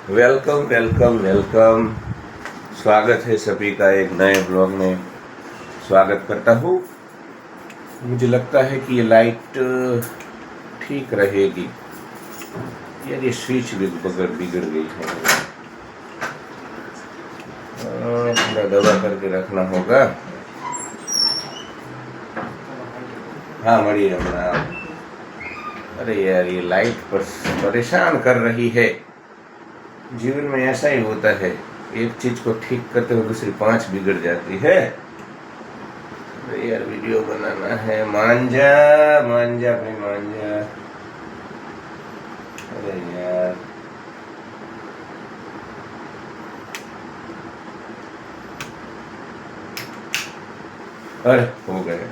Welcome welcome welcome. स्वागत है सभी का एक नए ब्लॉग में। स्वागत करता हूँ। मुझे लगता है कि ये लाइट ठीक रहेगी। यार ये स्विच भी बिगड़ गई है, थोड़ा दबा करके रखना होगा। हाँ मड़ी हमारा। अरे यार ये लाइट पर परेशान कर रही है। जीवन में ऐसा ही होता है, एक चीज को ठीक करते हुए दूसरी 5 बिगड़ जाती है। अरे यार वीडियो बनाना है। मांझा मांझा भाई मांझा। अरे यार अरे हो गए।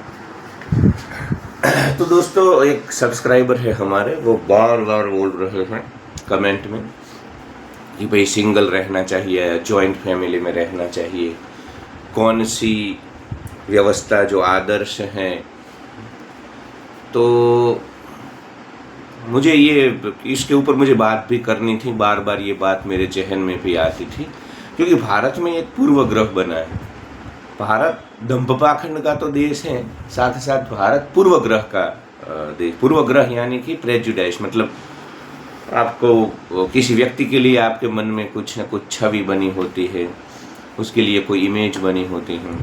तो दोस्तों एक सब्सक्राइबर है हमारे, वो बार बार बोल रहे हैं कमेंट में कि भाई सिंगल रहना चाहिए या जॉइंट फैमिली में रहना चाहिए, कौन सी व्यवस्था जो आदर्श है। तो मुझे ये इसके ऊपर मुझे बात भी करनी थी। बार बार ये बात मेरे जहन में भी आती थी, क्योंकि भारत में एक पूर्व ग्रह बना है। भारत दंपपाखंड का तो देश है, साथ ही साथ भारत पूर्व ग्रह का देश। पूर्व ग्रह यानी कि प्रेजुडाइज, मतलब आपको किसी व्यक्ति के लिए आपके मन में कुछ न कुछ छवि बनी होती है, उसके लिए कोई इमेज बनी होती है।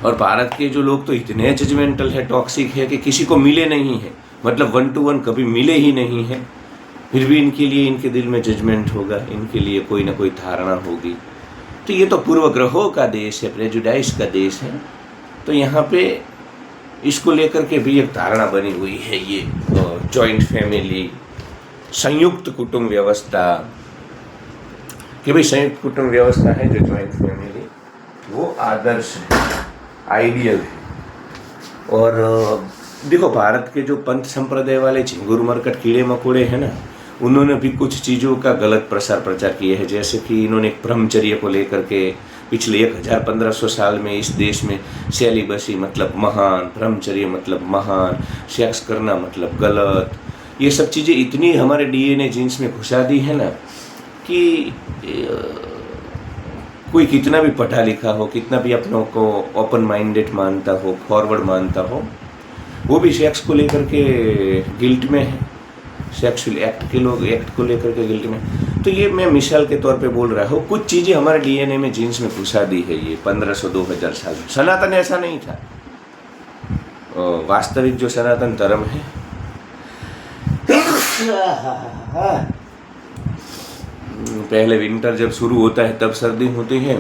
और भारत के जो लोग तो इतने जजमेंटल है, टॉक्सिक है कि किसी को मिले नहीं है, मतलब 1 to 1 कभी मिले ही नहीं है, फिर भी इनके लिए इनके दिल में जजमेंट होगा, इनके लिए कोई ना कोई धारणा होगी। तो ये तो पूर्व ग्रहों का देश है, प्रेजुडाइज का देश है। तो यहाँ पे इसको लेकर के भी एक धारणा बनी हुई है, ये जॉइंट फैमिली, संयुक्त कुटुंब व्यवस्था, कि भाई संयुक्त कुटुंब व्यवस्था है जो जॉइंट फैमिली, वो आदर्श है, आइडियल है। और देखो भारत के जो पंथ संप्रदाय वाले झिंगुर मरकट कीड़े मकोड़े हैं ना, उन्होंने भी कुछ चीज़ों का गलत प्रसार प्रचार किए हैं। जैसे कि इन्होंने एक ब्रह्मचर्य को लेकर के पिछले 1500 साल में इस देश में सेलिबसी मतलब महान, ब्रह्मचर्य मतलब महान, सेक्स करना मतलब गलत, ये सब चीज़ें इतनी हमारे डीएनए जीन्स में घुसा दी है ना कि कोई कितना भी पढ़ा लिखा हो, कितना भी अपनों को ओपन माइंडेड मानता हो, फॉरवर्ड मानता हो, वो भी सेक्स को लेकर के गिल्ट में है, सेक्सुअल एक्ट को लेकर के गिल्ट में। तो ये मैं मिसाल के तौर पे बोल रहा हूँ, कुछ चीज़ें हमारे डीएनए में जीन्स में घुसा दी है ये 1500-2000 साल में। सनातन ऐसा नहीं था। वास्तविक जो सनातन धर्म है, पहले विंटर जब शुरू होता है तब सर्दी होती है,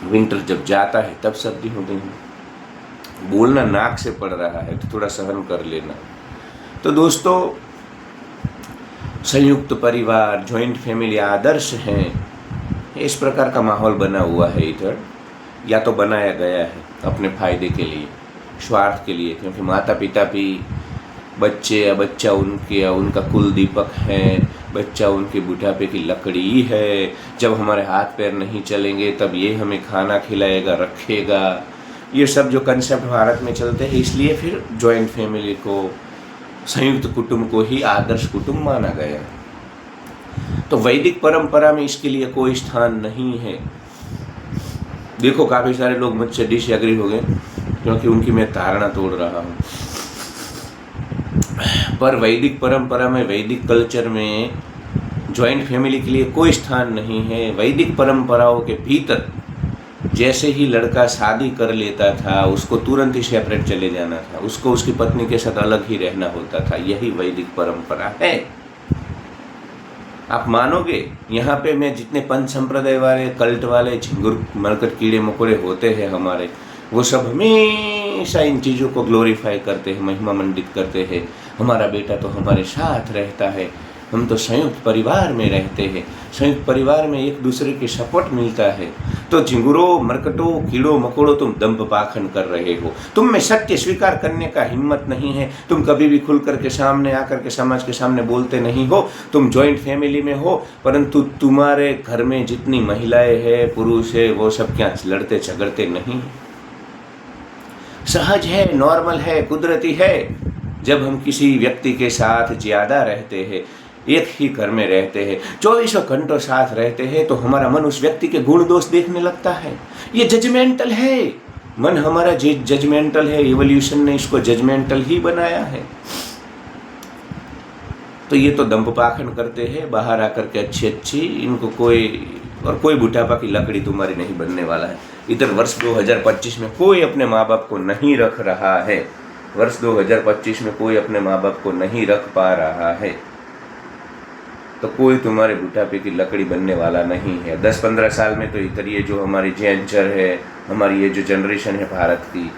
विंटर जब जाता है तब सर्दी होती है। बोलना नाक से पड़ रहा है तो थोड़ा सहन कर लेना। तो दोस्तों संयुक्त परिवार, जॉइंट फैमिली आदर्श हैं, इस प्रकार का माहौल बना हुआ है इधर, या तो बनाया गया है अपने फायदे के लिए, स्वार्थ के लिए, क्योंकि माता पिता भी बच्चे या बच्चा उनका कुल दीपक है, बच्चा उनके बुढ़ापे की लकड़ी है। जब हमारे हाथ पैर नहीं चलेंगे तब ये हमें खाना खिलाएगा, रखेगा। ये सब जो कंसेप्ट भारत में चलते हैं, इसलिए फिर जॉइंट फैमिली को, संयुक्त कुटुंब को ही आदर्श कुटुंब माना गया। तो वैदिक परंपरा में इसके लिए कोई स्थान नहीं है। देखो काफ़ी सारे लोग मुझसे डिसएग्री हो गए क्योंकि उनकी मैं धारणा तोड़ रहा हूँ, पर वैदिक परंपरा में, वैदिक कल्चर में जॉइंट फैमिली के लिए कोई स्थान नहीं है। वैदिक परंपराओं के भीतर जैसे ही लड़का शादी कर लेता था, उसको तुरंत ही सेपरेट चले जाना था, उसको उसकी पत्नी के साथ अलग ही रहना होता था। यही वैदिक परंपरा है। आप मानोगे, यहाँ पे मैं जितने पंच संप्रदाय वाले, कल्ट वाले, झिंगुर मरकट कीड़े मकोड़े होते हैं हमारे, वो सब हमेशा इन चीज़ों को ग्लोरीफाई करते हैं, महिमा मंडित करते हैं। हमारा बेटा तो हमारे साथ रहता है, हम तो संयुक्त परिवार में रहते हैं, संयुक्त परिवार में एक दूसरे की सपोर्ट मिलता है। तो झिंगुरों, मरकटों, कीड़ों मकोड़ों, तुम दंभ पाखंड कर रहे हो, तुम में सत्य स्वीकार करने का हिम्मत नहीं है, तुम कभी भी खुल करके सामने आकर के समाज के सामने बोलते नहीं हो। तुम जॉइंट फैमिली में हो, परंतु तुम्हारे घर में जितनी महिलाएं हैं, पुरुष है, वो सब क्या लड़ते झगड़ते नहीं? सहज है, नॉर्मल है, कुदरती है। जब हम किसी व्यक्ति के साथ ज़्यादा रहते हैं, एक ही घर में रहते हैं, 24 घंटों साथ रहते हैं, तो हमारा मन उस व्यक्ति के गुण दोष देखने लगता है। ये जजमेंटल है, मन हमारा जजमेंटल है। इवोल्यूशन ने इसको जजमेंटल ही बनाया है। तो ये तो दंभ पाखंड करते हैं बाहर आकर के अच्छी इनको कोई बुढ़ापा की लकड़ी तुम्हारी नहीं बनने वाला है। इधर वर्ष 2025 में कोई अपने माँ बाप को नहीं रख रहा है। वर्ष 2025 में कोई अपने माँ बाप को नहीं रख पा रहा है, तो कोई तुम्हारे बुढ़ापे की लकड़ी बनने वाला नहीं है। 10-15 साल में तो इधर ये जो हमारी जेंचर है, हमारी ये जो जनरेशन है भारत की,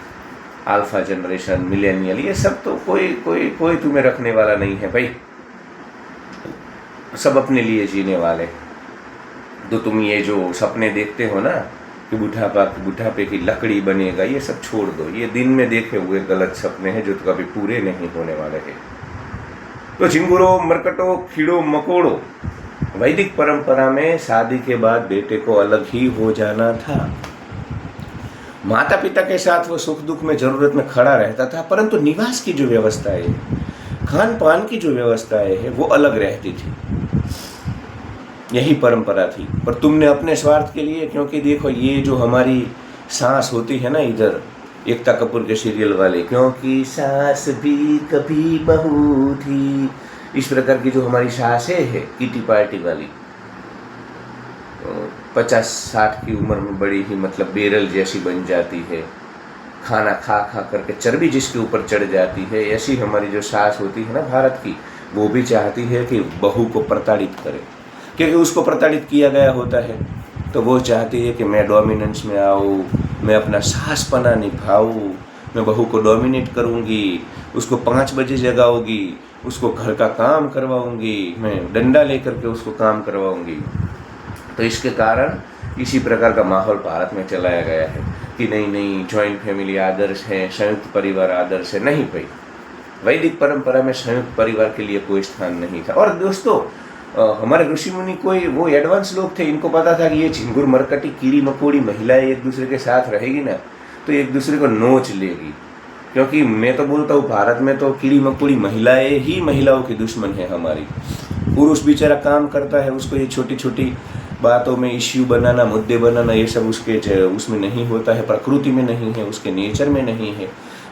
अल्फा जनरेशन, मिलेनियल, ये सब तो कोई तुम्हें रखने वाला नहीं है भाई। सब अपने लिए जीने वाले। तो तुम ये जो सपने देखते हो ना कि बुढ़ापे की लकड़ी बनेगा, ये सब छोड़ दो। ये दिन में देखे हुए गलत सपने हैं जो कभी पूरे नहीं होने वाले हैं। तो चिंगुरो, मरकटो, कीड़ो मकोड़ो, वैदिक परंपरा में शादी के बाद बेटे को अलग ही हो जाना था। माता पिता के साथ वो सुख दुख में, जरूरत में खड़ा रहता था, परंतु निवास की जो व्यवस्थाएं है, खान पान की जो व्यवस्थाएं है, वो अलग रहती थी। यही परंपरा थी। पर तुमने अपने स्वार्थ के लिए, क्योंकि देखो ये जो हमारी सांस होती है ना, इधर एकता कपूर के सीरियल वाले, क्योंकि सास भी कभी बहू थी, इस प्रकार की जो हमारी सांसें है किटी पार्टी वाली, 50-60 की उम्र में बड़ी ही मतलब बेरल जैसी बन जाती है। खाना खा करके चर्बी जिसके ऊपर चढ़ जाती है, ऐसी हमारी जो सास होती है ना भारत की, वो भी चाहती है कि बहू को प्रताड़ित करे, क्योंकि उसको प्रताड़ित किया गया होता है। तो वो चाहती है कि मैं डोमिनेंस में आऊँ, मैं अपना सासपना निभाऊँ, मैं बहू को डोमिनेट करूँगी, उसको 5 बजे जगाऊँगी, उसको घर का काम करवाऊँगी, मैं डंडा लेकर के उसको काम करवाऊँगी। तो इसके कारण इसी प्रकार का माहौल भारत में चलाया गया है कि नहीं जॉइंट फैमिली आदर्श है, संयुक्त परिवार आदर्श है। नहीं भाई, वैदिक परंपरा में संयुक्त परिवार के लिए कोई स्थान नहीं था। और दोस्तों, हमारे ऋषि मुनि कोई वो एडवांस लोग थे, इनको पता था कि ये झिंगुर मरकटी कीड़ी मकोड़ी महिलाएं एक दूसरे के साथ रहेगी ना, तो एक दूसरे को नोच लेगी। क्योंकि मैं तो बोलता हूँ भारत में तो कीड़ी मकोड़ी महिलाएं ही महिलाओं की दुश्मन है हमारी। पुरुष बेचारा काम करता है, उसको ये छोटी छोटी बातों में इश्यू बनाना, मुद्दे बनाना, ये सब उसमें नहीं होता है, प्रकृति में नहीं है, उसके नेचर में नहीं है।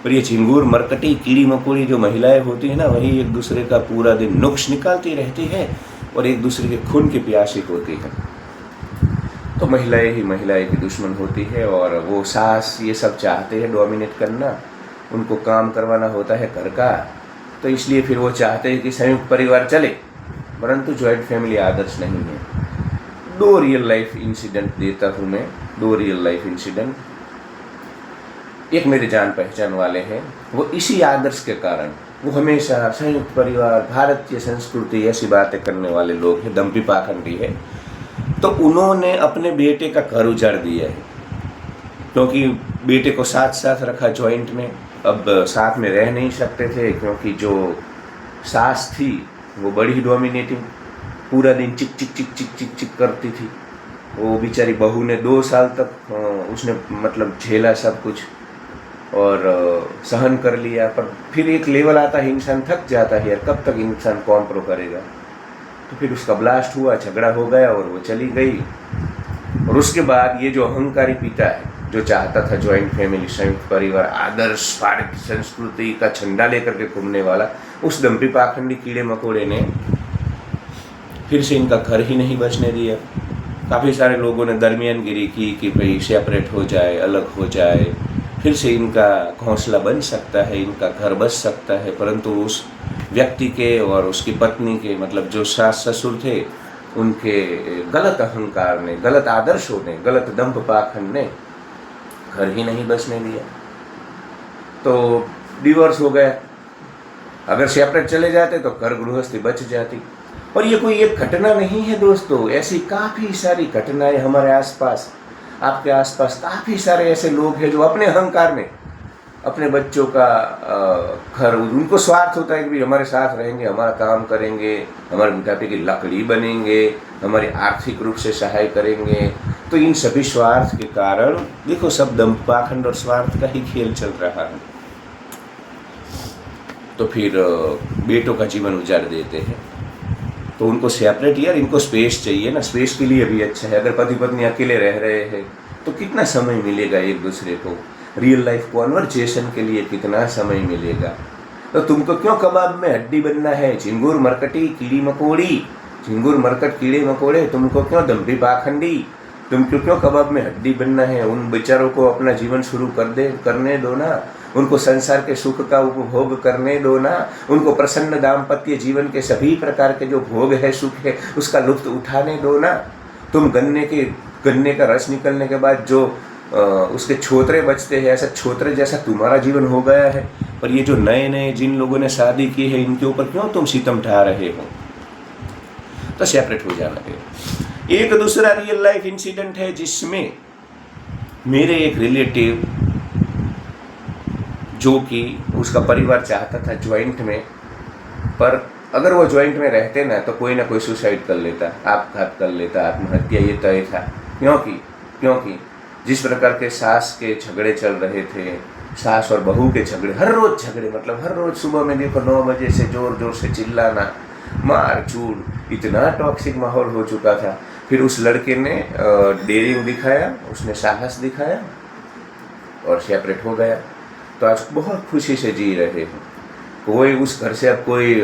पर ये झिंगुर मरकटी कीड़ी मकोड़ी जो महिलाएं होती है ना, वही एक दूसरे का पूरा दिन नुक्स निकालती रहती है और एक दूसरे के खून की प्यासी होती है। तो महिलाएं ही महिलाएं की दुश्मन होती है। और वो सास ये सब चाहते हैं डोमिनेट करना, उनको काम करवाना होता है घर का, तो इसलिए फिर वो चाहते हैं कि संयुक्त परिवार चले, परंतु जॉइंट फैमिली आदर्श नहीं है। 2 रियल लाइफ इंसिडेंट देता हूँ मैं, 2 रियल लाइफ इंसिडेंट। एक मेरे जान पहचान वाले हैं, वो इसी आदर्श के कारण, वो हमेशा संयुक्त परिवार, भारतीय संस्कृति, ऐसी बातें करने वाले लोग हैं, दंभी पाखंडी है। तो उन्होंने अपने बेटे का घर उजाड़ दिया है, क्योंकि बेटे को साथ साथ रखा जॉइंट में। अब साथ में रह नहीं सकते थे, क्योंकि जो सास थी वो बड़ी ही डोमिनेटिंग, पूरा दिन चिक चिक चिक चिक चिक चिक करती थी। वो बेचारी बहू ने 2 साल तक उसने मतलब झेला सब कुछ और सहन कर लिया। पर फिर एक लेवल आता है, इंसान थक जाता है यार, कब तक इंसान कॉम्प्रो करेगा। तो फिर उसका ब्लास्ट हुआ, झगड़ा हो गया और वो चली गई। और उसके बाद ये जो अहंकारी पिता है, जो चाहता था जॉइंट फैमिली, संयुक्त परिवार, आदर्श भारतीय संस्कृति का झंडा लेकर के घूमने वाला, उस दंभी पाखंडी कीड़े मकोड़े ने फिर से इनका घर ही नहीं बचने दिया। काफ़ी सारे लोगों ने दरमियानगिरी की कि भाई सेपरेट हो जाए, अलग हो जाए, फिर से इनका घोंसला बन सकता है, इनका घर बच सकता है। परंतु उस व्यक्ति के और उसकी पत्नी के, मतलब जो सास ससुर थे, उनके गलत अहंकार ने, गलत आदर्शों ने, गलत दंभ पाखंड ने घर ही नहीं बचने दिया। तो डिवोर्स हो गया। अगर सेपरेट चले जाते तो घर गृहस्थी बच जाती। और ये कोई एक घटना नहीं है दोस्तों, ऐसी काफ़ी सारी घटनाएं हमारे आसपास, आपके आसपास काफ़ी सारे ऐसे लोग हैं जो अपने अहंकार में अपने बच्चों का घर, उनको स्वार्थ होता है कि भाई हमारे साथ रहेंगे, हमारा काम करेंगे, हमारे बुढ़ापे की लकड़ी बनेंगे, हमारी आर्थिक रूप से सहाय करेंगे। तो इन सभी स्वार्थ के कारण देखो, सब दंभ पाखंड और स्वार्थ का ही खेल चल रहा है। तो फिर बेटों का जीवन उजाड़ देते हैं। तो उनको सेपरेट, यार इनको स्पेस चाहिए ना, स्पेस के लिए भी अच्छा है। अगर पति पत्नी अकेले रह रहे हैं तो कितना समय मिलेगा एक दूसरे को, रियल लाइफ कॉन्वर्सेशन के लिए कितना समय मिलेगा। तो तुमको क्यों कबाब में हड्डी बनना है, झिंगुर मरकटी कीड़ी मकोड़ी, झिंगुर मरकट कीड़े मकोड़े, तुमको क्यों दम्भी पाखंडी, तुमको क्यों कबाब में हड्डी बनना है। उन बेचारों को अपना जीवन शुरू करने दो ना, उनको संसार के सुख का उपभोग करने दो ना, उनको प्रसन्न दाम्पत्य जीवन के सभी प्रकार के जो भोग है, सुख है, उसका लुत्फ उठाने दो ना। तुम गन्ने का रस निकलने के बाद जो उसके छोतरे बचते हैं, ऐसा छोतरे जैसा तुम्हारा जीवन हो गया है। पर ये जो नए नए जिन लोगों ने शादी की है, इनके ऊपर क्यों तुम सितम ढा रहे हो। तो सेपरेट हो जाना है। एक दूसरा रियल लाइफ इंसिडेंट है जिसमें मेरे एक रिलेटिव, जो कि उसका परिवार चाहता था ज्वाइंट में, पर अगर वो ज्वाइंट में रहते ना तो कोई ना कोई सुसाइड कर लेता, आपघात कर लेता, आत्महत्या, ये तय था। क्योंकि जिस प्रकार के सास के झगड़े चल रहे थे, सास और बहू के झगड़े, हर रोज झगड़े, मतलब हर रोज सुबह में देखो 9 बजे से जोर जोर से चिल्लाना, मार चूड़, इतना टॉक्सिक माहौल हो चुका था। फिर उस लड़के ने डेयरिंग दिखाया, उसने साहस दिखाया और सेपरेट हो गया। तो आज बहुत खुशी से जी रहे हैं। कोई उस घर से अब कोई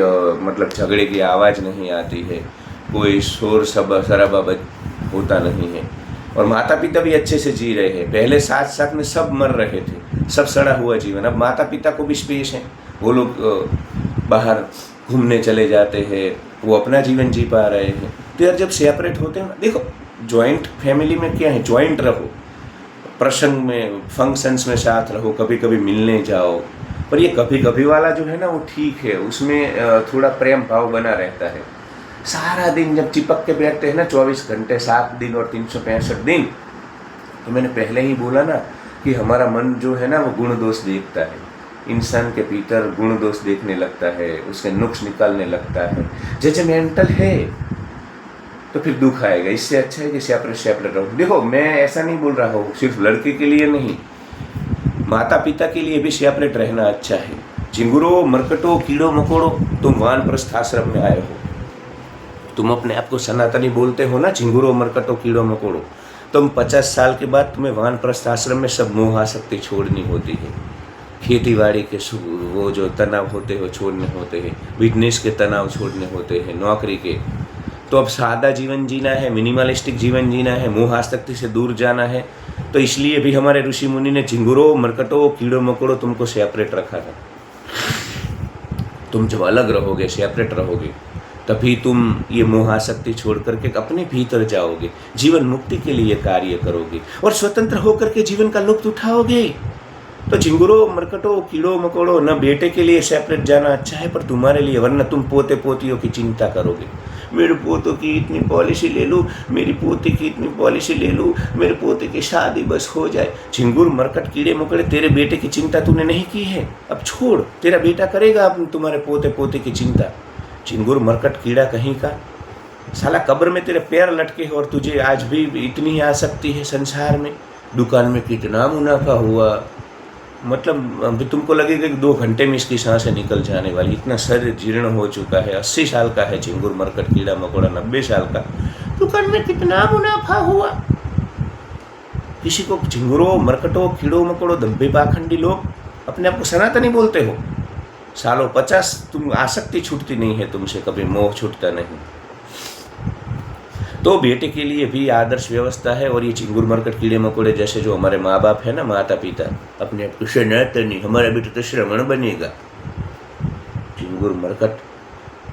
मतलब झगड़े की आवाज़ नहीं आती है, कोई शोर शराबा होता नहीं है, और माता पिता भी अच्छे से जी रहे हैं। पहले साथ साथ में सब मर रहे थे, सब सड़ा हुआ जीवन। अब माता पिता को भी स्पेस है, वो लोग बाहर घूमने चले जाते हैं, वो अपना जीवन जी पा रहे हैं। तो यार जब सेपरेट होते हैं, देखो जॉइंट फैमिली में क्या है, जॉइंट रहो, प्रसंग में, फंक्शंस में साथ रहो, कभी कभी मिलने जाओ, पर ये कभी कभी वाला जो है ना वो ठीक है, उसमें थोड़ा प्रेम भाव बना रहता है। सारा दिन जब चिपक के बैठते हैं ना, 24 घंटे 7 दिन और 365 दिन, तो मैंने पहले ही बोला ना कि हमारा मन जो है ना वो गुण दोष देखता है, इंसान के भीतर गुण दोष देखने लगता है, उसके नुक्स निकालने लगता है। जजमेंटल है तो फिर दुख आएगा। इससे अच्छा है कि सेपरेट रहो। देखो मैं ऐसा नहीं बोल रहा हूँ सिर्फ लड़के के लिए नहीं, माता पिता के लिए भी सेपरेट रहना अच्छा है। चिंगुरो मरकटो कीड़ो मकोड़ो, तुम वानप्रस्थ आश्रम में आए हो, तुम अपने आप को सनातनी बोलते हो ना, चिंगुरो मरकटो कीड़ो मकोड़ो, तुम 50 साल के बाद तुम्हें वानप्रस्थ आश्रम में सब मोह आसक्ति छोड़नी होती है। खेती बाड़ी के वो जो तनाव होते हो छोड़ने होते हैं, बिजनेस के तनाव छोड़ने होते हैं, नौकरी के। तो अब सादा जीवन जीना है, मिनिमलिस्टिक जीवन जीना है, मोह आसक्ति से दूर जाना है। तो इसलिए भी हमारे ऋषि मुनि ने चिंगुरो मरकटो कीड़ो मकोड़ो तुमको सेपरेट रखा था। तुम जब अलग रहोगे, सेपरेट रहोगे, तभी तुम ये मोह आसक्ति छोड़ करके अपने भीतर जाओगे, जीवन मुक्ति के लिए कार्य करोगे और स्वतंत्र होकर के जीवन का लुत्फ उठाओगे। तो चिंगुरो मरकटो कीड़ो मकोड़ो, न बेटे के लिए सेपरेट जाना अच्छा है पर तुम्हारे लिए, वरना तुम पोते पोतियों की चिंता करोगे। मेरे पोतों की इतनी पॉलिसी ले लूँ, मेरी पोती की इतनी पॉलिसी ले लूँ, मेरे पोते की शादी बस हो जाए। चिंगुर मरकट कीड़े मकोड़े, तेरे बेटे की चिंता तूने नहीं की है, अब छोड़, तेरा बेटा करेगा अब तुम्हारे पोते पोते की चिंता। चिंगुर मरकट कीड़ा कहीं का, साला कब्र में तेरे पैर लटके हो और तुझे आज भी इतनी आसक्ति है संसार में। दुकान में कितना मुनाफा हुआ, मतलब अभी तुमको लगेगा कि 2 घंटे में इसकी सांसें निकल जाने वाली, इतना शरीर जीर्ण हो चुका है। 80 साल का है चिंगुर मरकट कीड़ा मकोड़ा, 90 साल का, दुकान में कितना मुनाफा हुआ। किसी को चिंगुरो मरकटो कीड़ो मकोड़ो दम्भे पाखंडी लोग अपने आप को सनातनी बोलते हो, सालों 50 तुम आसक्ति छूटती नहीं है तुमसे, कभी मोह छूटता नहीं। तो बेटे के लिए भी आदर्श व्यवस्था है। और ये चिंगुर मरकट कीड़े मकोड़े जैसे जो हमारे माँ बाप है ना, माता पिता, अपने आप को सनातनी, हमारा बेटा तो श्रमण बनेगा, चिंगुर मरकट,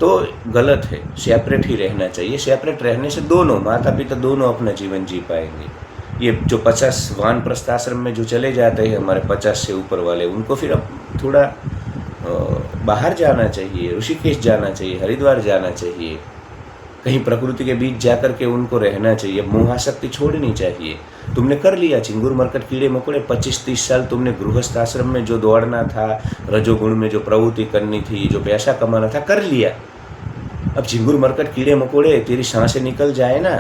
तो गलत है। सेपरेट ही रहना चाहिए। सेपरेट रहने से दोनों माता पिता दोनों अपना जीवन जी पाएंगे। ये जो 50 वानप्रस्थ आश्रम में जो चले जाते हैं हमारे 50 से ऊपर वाले, उनको फिर अब थोड़ा बाहर जाना चाहिए, ऋषिकेश जाना चाहिए, हरिद्वार जाना चाहिए, कहीं प्रकृति के बीच जाकर के उनको रहना चाहिए। मोहासक्ति छोड़नी चाहिए। तुमने कर लिया चिंगुर मरकट कीड़े मकोड़े, 25-30 साल तुमने गृहस्थ आश्रम में जो दौड़ना था, रजोगुण में जो प्रवृत्ति करनी थी, जो पैसा कमाना था, कर लिया। अब चिंगुर मरकट कीड़े मकोड़े तेरी सांसें निकल जाए ना,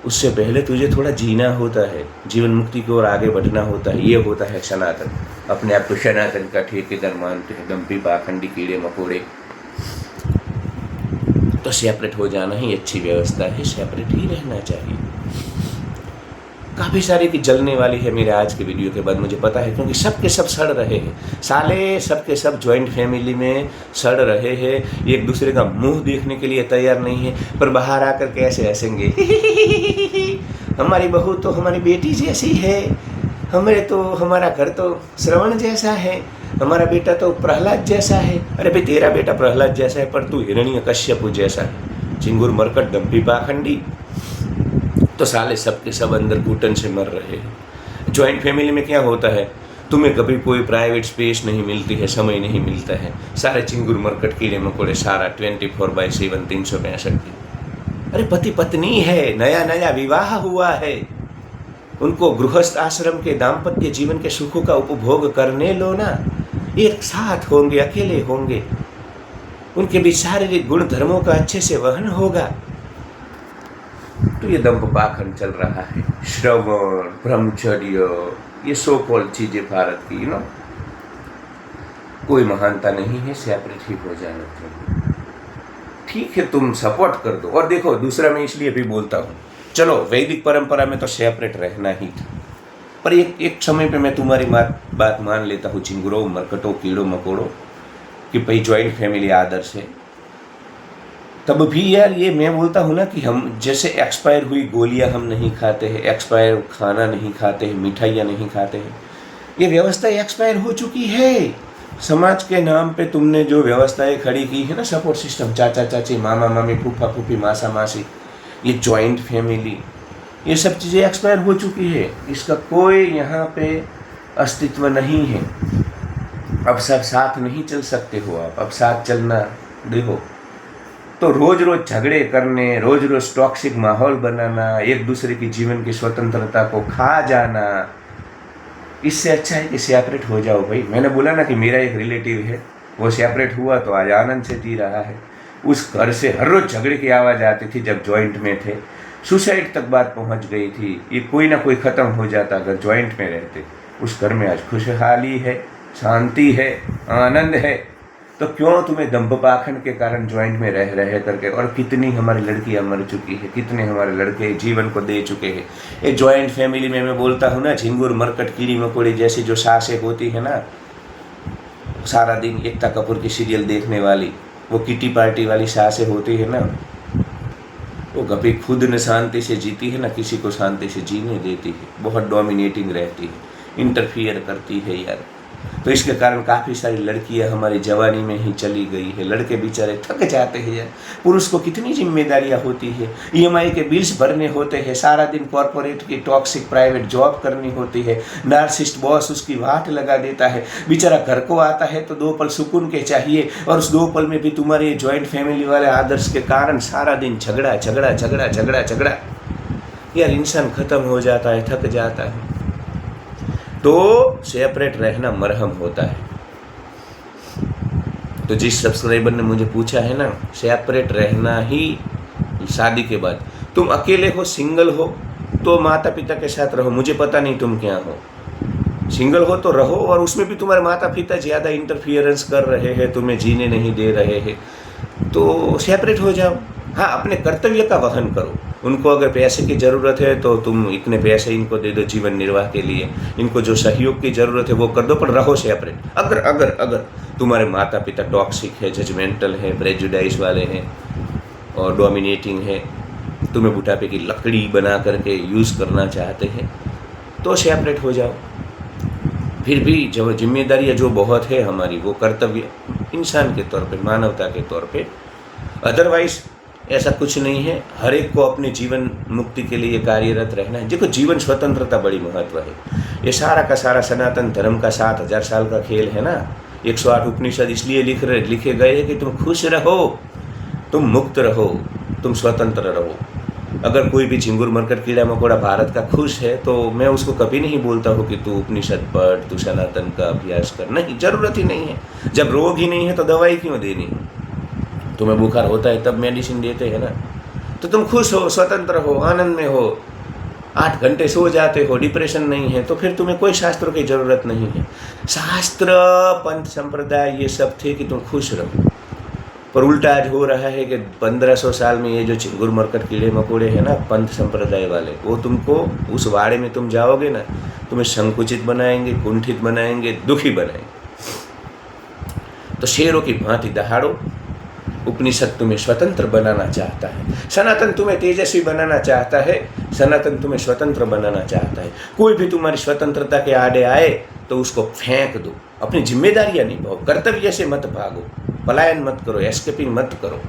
उससे पहले तुझे थोड़ा जीना होता है, जीवन मुक्ति की ओर आगे बढ़ना होता है। ये होता है सनातन। अपने आप को सनातन का ठेकेदार मानते हैं, दम्भी पाखंडी कीड़े मकोड़े। तो सेपरेट हो जाना ही अच्छी व्यवस्था है, सेपरेट ही रहना चाहिए। काफ़ी सारी की जलने वाली है मेरे आज के वीडियो के बाद, मुझे पता है, क्योंकि सब के सब सड़ रहे हैं, साले सब के सब जॉइंट फैमिली में सड़ रहे हैं, एक दूसरे का मुंह देखने के लिए तैयार नहीं है, पर बाहर आकर कैसे हंसेंगे हमारी बहू तो हमारी बेटी जैसी है, हमारा घर तो श्रवण जैसा है, हमारा बेटा तो प्रहलाद जैसा है। अरे भाई तेरा बेटा प्रहलाद जैसा है, पर तू हिरण्यकश्यप जैसा है, चिंगुर मरकट दंभी पाखंडी। तो साले सब के सब अंदर घुटन से मर रहे हैं। जॉइंट फैमिली में क्या होता है, तुम्हें कभी कोई प्राइवेट स्पेस नहीं मिलती है, समय नहीं मिलता है, सारे चिंगुर मरकट कीड़े मकोड़े सारा 24/7 365 दिन। अरे पति पत्नी है, नया नया विवाह हुआ है, उनको गृहस्थ आश्रम के दाम्पत्य जीवन के सुखों का उपभोग करने लो ना। एक साथ होंगे, अकेले होंगे, उनके भी शारीरिक गुण धर्मों का अच्छे से वहन होगा। तो ये दंभ पाखंड चल रहा है, श्रवण, ब्रह्मचर्य, ये सो कॉल्ड चीजें भारत की कोई महानता नहीं है, सेपरेट ही हो जाना चाहिए। ठीक है, तुम सपोर्ट कर दो। और देखो, दूसरा मैं इसलिए भी बोलता हूँ, चलो वैदिक परंपरा में तो सेपरेट रहना ही था, पर एक समय पे मैं तुम्हारी बात मान लेता हूँ, चिंगुरों मरकटों कीड़ों मकोड़ों, कि भाई ज्वाइंट फैमिली आदर्श है। तब भी यार ये मैं बोलता हूँ ना कि हम जैसे एक्सपायर हुई गोलियाँ हम नहीं खाते हैं, एक्सपायर खाना नहीं खाते हैं, मिठाइयाँ नहीं खाते हैं, ये व्यवस्था एक्सपायर हो चुकी है। समाज के नाम पे तुमने जो व्यवस्थाएं खड़ी की है ना, सपोर्ट सिस्टम, चाचा चाची, मामा मामी, फूफा फूफी, मासा मासी, ये जॉइंट फैमिली, ये सब चीज़ें एक्सपायर हो चुकी है, इसका कोई यहाँ पे अस्तित्व नहीं है। अब सब साथ नहीं चल सकते हो आप, अब साथ चलना देखो तो रोज रोज झगड़े करने, रोज रोज टॉक्सिक माहौल बनाना, एक दूसरे की जीवन की स्वतंत्रता को खा जाना, इससे अच्छा है कि सेपरेट हो जाओ भाई। मैंने बोला ना कि मेरा एक रिलेटिव है, वो सेपरेट हुआ तो आज आनंद से जी रहा है। उस घर से हर रोज झगड़े की आवाज़ आती थी जब जॉइंट में थे, सुसाइड तक बात पहुंच गई थी, ये कोई ना कोई ख़त्म हो जाता अगर जॉइंट में रहते। उस घर में आज खुशहाली है, शांति है, आनंद है। तो क्यों तुम्हें दंभ पाखंड के कारण जॉइंट में रह करके, और कितनी हमारी लड़कियां मर चुकी है, कितने हमारे लड़के जीवन को दे चुके हैं। ये जॉइंट फैमिली में मैं बोलता हूँ ना, झिंगुर मरकट कीड़ी मकोड़ी जैसी जो सासें होती है ना, सारा दिन एकता कपूर की सीरियल देखने वाली, वो किटी पार्टी वाली सासें होती है ना, वो कभी खुद न शांति से जीती है ना किसी को शांति से जीने देती है, बहुत डोमिनेटिंग रहती है, इंटरफियर करती है यार। तो इसके कारण काफ़ी सारी लड़कियां हमारी जवानी में ही चली गई है, लड़के बेचारे थक जाते हैं यार। पुरुष को कितनी जिम्मेदारियां होती है, ईएमआई के बिल्स भरने होते हैं, सारा दिन कॉरपोरेट की टॉक्सिक प्राइवेट जॉब करनी होती है, नार्सिस्ट बॉस उसकी वाट लगा देता है, बेचारा घर को आता है तो 2 पल सुकून के चाहिए, और उस 2 पल में भी तुम्हारे जॉइंट फैमिली वाले आदर्श के कारण सारा दिन झगड़ा झगड़ा झगड़ा झगड़ा झगड़ा, यार इंसान खत्म हो जाता है, थक जाता है। तो सेपरेट रहना मरहम होता है। तो जिस सब्सक्राइबर ने मुझे पूछा है ना, सेपरेट रहना ही शादी के बाद, तुम अकेले हो, सिंगल हो तो माता पिता के साथ रहो, मुझे पता नहीं तुम क्या हो, सिंगल हो तो रहो, और उसमें भी तुम्हारे माता पिता ज़्यादा इंटरफियरेंस कर रहे हैं, तुम्हें जीने नहीं दे रहे हैं, तो सेपरेट हो जाओ। हाँ, अपने कर्तव्य का वहन करो, उनको अगर पैसे की ज़रूरत है तो तुम इतने पैसे इनको दे दो जीवन निर्वाह के लिए, इनको जो सहयोग की ज़रूरत है वो कर दो, पर रहो सेपरेट। अगर अगर अगर तुम्हारे माता पिता टॉक्सिक है, जजमेंटल है, प्रेजुडाइज वाले हैं और डोमिनेटिंग है, तुम्हें बुढ़ापे की लकड़ी बना करके यूज़ करना चाहते हैं, तो सेपरेट हो जाओ। फिर भी जब जिम्मेदारियाँ जो बहुत है हमारी, वो कर्तव्य इंसान के तौर पे, मानवता के तौर पे, अदरवाइज ऐसा कुछ नहीं है। हर एक को अपने जीवन मुक्ति के लिए कार्यरत रहना है। देखो, जीवन स्वतंत्रता बड़ी महत्व है। ये सारा का सारा सनातन धर्म का 7000 साल का खेल है ना। 108 उपनिषद इसलिए लिखे गए हैं कि तुम खुश रहो, तुम मुक्त रहो, तुम स्वतंत्र रहो। अगर कोई भी चिंगुर मरकट कीड़ा मकोड़ा भारत का खुश है तो मैं उसको कभी नहीं बोलता हूँ कि तू उपनिषद पढ़, तू सनातन का अभ्यास कर, नहीं, ज़रूरत ही नहीं है। जब रोग ही नहीं है तो दवाई क्यों देनी है? तुम्हें बुखार होता है तब मेडिसिन देते हैं ना। तो तुम खुश हो, स्वतंत्र हो, आनंद में हो, 8 घंटे सो जाते हो, डिप्रेशन नहीं है, तो फिर तुम्हें कोई शास्त्रों की ज़रूरत नहीं है। शास्त्र, पंथ, संप्रदाय ये सब थे कि तुम खुश रहो। पर उल्टा आज हो रहा है कि 1500 साल में ये जो चिंगुर मरकट कीड़े मकोड़े हैं ना, पंथ संप्रदाय वाले, वो तुमको उस वाड़े में तुम जाओगे ना, तुम्हें संकुचित बनाएंगे, कुंठित बनाएंगे, दुखी बनाएंगे। तो शेरों की भांति दहाड़ो। उपनिषद तुम्हें स्वतंत्र बनाना चाहता है, सनातन तुम्हें तेजस्वी बनाना चाहता है, सनातन तुम्हें स्वतंत्र बनाना चाहता है। कोई भी तुम्हारी स्वतंत्रता के आड़े आए तो उसको फेंक दो, अपनी जिम्मेदारियां निभाओ, कर्तव्य से मत भागो, पलायन मत करो, एस्केपिंग मत करो।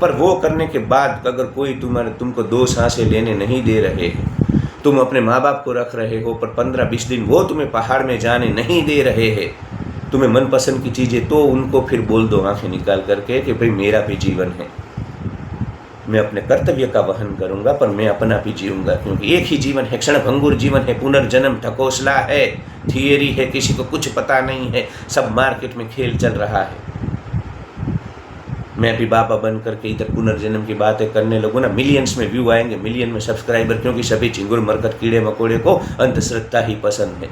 पर वो करने के बाद अगर कोई तुमको 2 सांसें लेने नहीं दे रहे हैं, तुम अपने माँ बाप को रख रहे हो पर 15-20 दिन वो तुम्हें पहाड़ में जाने नहीं दे रहे हैं, तुम्हें मनपसंद की चीज़ें, तो उनको फिर बोल दो आंखें निकाल करके कि भाई मेरा भी जीवन है, मैं अपने कर्तव्य का वहन करूंगा, पर मैं अपना भी जीऊंगा, क्योंकि एक ही जीवन है, क्षणभंगुर जीवन है, पुनर्जन्म ढकोसला है, थियरी है, किसी को कुछ पता नहीं है, सब मार्केट में खेल चल रहा है। मैं भी बाबा बन करके इधर पुनर्जन्म की बातें करने लगूँ ना, मिलियंस में व्यू आएंगे, मिलियन में सब्सक्राइबर, क्योंकि सभी चिंगुर मरकट कीड़े मकोड़े को अंधश्रद्धा ही पसंद है।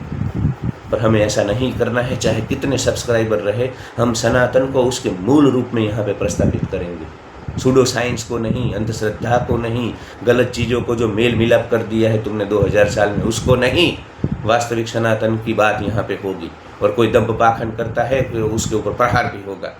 पर हमें ऐसा नहीं करना है, चाहे कितने सब्सक्राइबर रहे, हम सनातन को उसके मूल रूप में यहाँ पे प्रस्तावित करेंगे। सूडो साइंस को नहीं, अंधश्रद्धा को नहीं, गलत चीज़ों को जो मेल मिलाप कर दिया है तुमने 2000 साल में, उसको नहीं। वास्तविक सनातन की बात यहाँ पे होगी। और कोई दंभ पाखंड करता है तो उसके ऊपर प्रहार भी होगा।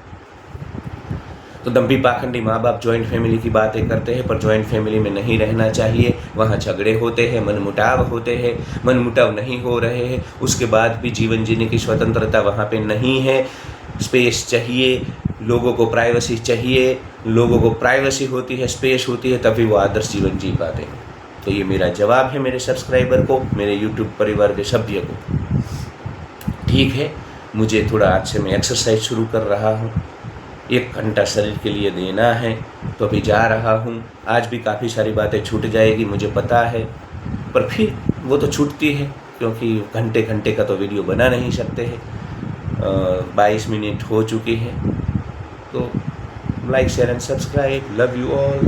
तो दंभी पाखंडी माँ बाप जॉइंट फैमिली की बातें करते हैं, पर जॉइंट फैमिली में नहीं रहना चाहिए। वहाँ झगड़े होते हैं, मनमुटाव होते हैं, मनमुटाव नहीं हो रहे हैं, उसके बाद भी जीवन जीने की स्वतंत्रता वहाँ पे नहीं है। स्पेस चाहिए, लोगों को प्राइवेसी चाहिए, लोगों को प्राइवेसी होती है, स्पेस होती है, तभी वो आदर्श जीवन जी पाते हैं। तो ये मेरा जवाब है मेरे सब्सक्राइबर को, मेरे यूट्यूब परिवार के सभ्य को। ठीक है, मुझे थोड़ा आज से मैं एक्सरसाइज शुरू कर रहा हूँ, 1 घंटा शरीर के लिए देना है, तो अभी जा रहा हूँ। आज भी काफ़ी सारी बातें छूट जाएगी मुझे पता है, पर फिर वो तो छूटती है, क्योंकि घंटे घंटे का तो वीडियो बना नहीं सकते हैं। 22 मिनट हो चुकी है। तो like share and subscribe, love you all.